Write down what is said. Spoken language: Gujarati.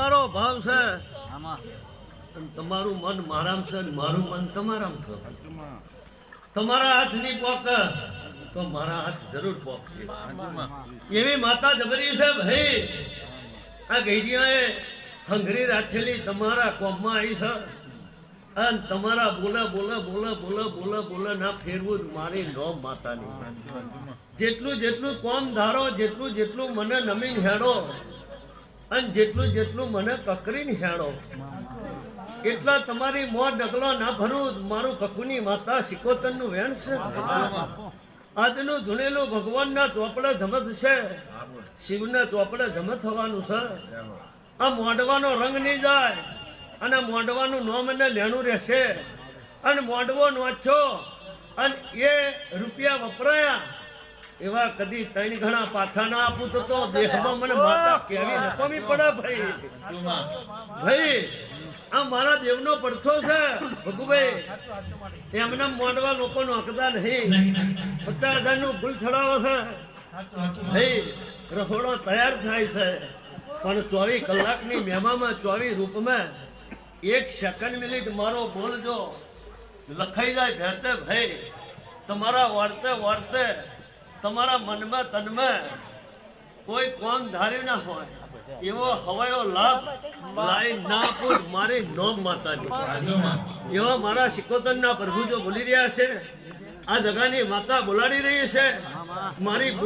તમારો ભાવ છે અને તમારું મન મારામ છે અને મારું મન તમારામ છે. તમારા હાથની પોક તો મારા હાથ જરૂર પોકશે. એવી માતા જબરી છે ભાઈ. આ ગઈડિયાએ હંગરી રાખેલી તમારા કોમમાં આવી છે અને તમારા બોલે બોલે બોલે બોલે બોલે બોલે ના ફેરવું મારી નોમ માતાની. જેટલું જેટલું કોમ ધારો, જેટલું જેટલું મને નમીન હેડો અને જેટલું જેટલું મને કકરીને હેડો, એટલા તમારી મોં ડગલો ના ભરું. મારું કકુની માતા સિકોતરનું વેણ છે. આજનું ધૂણેલું ભગવાનના ચોપડે જમત છે, શિવના ચોપડે જમત થવાનું છે. આ મોંડવાનો રંગ નહીં જાય અને મોંડવાનું નોમ એને લેણું રહેશે. અને મોંડવો નોચો અને એ રૂપિયા વપરાયા એવા કદી ત્રણ ઘણા પાછા ના આપું તો દેહમાં મને માતા કેવી નકોમી પડે ભાઈ. ભાઈ આ મારા દેવનો પડછો છે ભગુભાઈ. એમના મોંડવા લોકો નોકતા નહીં. 50,000 નું ફૂલ ચડાવે છે ભાઈ. રહોડો તૈયાર થાય છે પણ 24 કલાકની મહેમામાં 24 રૂપમાં 1 સેકન્ડ મિનિટ મારો બોલજો લખાઈ જાય ભેતે ભાઈ. તમારા વાર્તે વાર્તે તમારા મનમાં તનમાં કોઈ કોમ ધાર્યું ના હોય એવો હવાયો લાભ લાઈ ના પૂર મારી નોમ માતાની. એવા મારા સિકોતરના પ્રભુ જો બોલી રહ્યા છે, આ જગાની માતા બોલાડી રહી છે. મારી